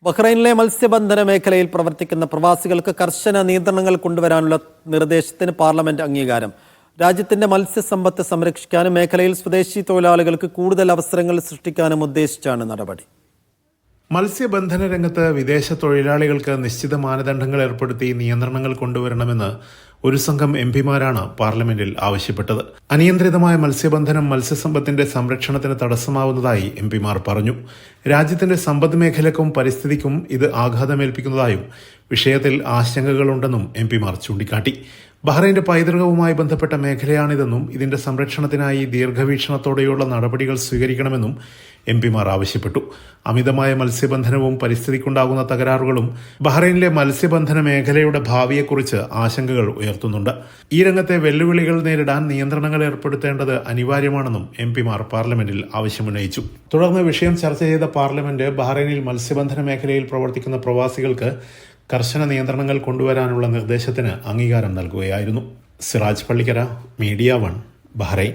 ബഹ്റൈനിലെ മത്സ്യബന്ധന മേഖലയിൽ പ്രവർത്തിക്കുന്ന പ്രവാസികൾക്ക് കർശന നിയന്ത്രണങ്ങൾ കൊണ്ടുവരാനുള്ള നിർദ്ദേശത്തിന് പാർലമെന്റ് അംഗീകാരം. രാജ്യത്തിന്റെ മത്സ്യസമ്പത്ത് സംരക്ഷിക്കാനും മേഖലയിൽ സ്വദേശി തൊഴിലാളികൾക്ക് കൂടുതൽ അവസരങ്ങൾ സൃഷ്ടിക്കാനും ഉദ്ദേശിച്ചാണ് നടപടി. മത്സ്യബന്ധന രംഗത്ത് വിദേശ തൊഴിലാളികൾക്ക് നിശ്ചിത മാനദണ്ഡങ്ങൾ ഏർപ്പെടുത്തി നിയന്ത്രണങ്ങൾ കൊണ്ടുവരണമെന്ന് ഒരു സംഘം എംപിമാരാണ് പാർലമെന്റിൽ ആവശ്യപ്പെട്ടത്. അനിയന്ത്രിതമായ മത്സ്യബന്ധനം മത്സ്യസമ്പത്തിന്റെ സംരക്ഷണത്തിന് തടസ്സമാവുന്നതായി എംപിമാർ പറഞ്ഞു. രാജ്യത്തിന്റെ സമ്പദ് മേഖലയ്ക്കും പരിസ്ഥിതിക്കും ഇത് ആഘാതമേൽപ്പിക്കുന്നതായും വിഷയത്തിൽ ആശങ്കകളുണ്ടെന്നും എംപിമാർ ചൂണ്ടിക്കാട്ടി. ബഹ്റൈന്റെ പൈതൃകവുമായി ബന്ധപ്പെട്ട മേഖലയാണിതെന്നും ഇതിന്റെ സംരക്ഷണത്തിനായി ദീർഘവീക്ഷണത്തോടെയുള്ള നടപടികൾ സ്വീകരിക്കണമെന്നും എംപിമാർ ആവശ്യപ്പെട്ടു. അമിതമായ മത്സ്യബന്ധനവും പരിസ്ഥിതിക്കുണ്ടാകുന്ന തകരാറുകളും ബഹ്റൈനിലെ മത്സ്യബന്ധന മേഖലയുടെ ഭാവിയെക്കുറിച്ച് ആശങ്കകൾ ഉയർത്തുന്നുണ്ട്. ഈ രംഗത്തെ വെല്ലുവിളികൾ നേരിടാൻ നിയന്ത്രണങ്ങൾ ഏർപ്പെടുത്തേണ്ടത് അനിവാര്യമാണെന്നും എംപിമാർ പാർലമെന്റിൽ ആവശ്യമുന്നയിച്ചു. തുടർന്ന് വിഷയം ചർച്ച ചെയ്ത പാർലമെന്റ് ബഹ്റൈനിൽ മത്സ്യബന്ധന മേഖലയിൽ പ്രവർത്തിക്കുന്ന പ്രവാസികൾക്ക് കർശന നിയന്ത്രണങ്ങൾ കൊണ്ടുവരാനുള്ള നിർദ്ദേശത്തിന് അംഗീകാരം നൽകുകയായിരുന്നു. Siraj Pallikkara, media 1, Bahrain.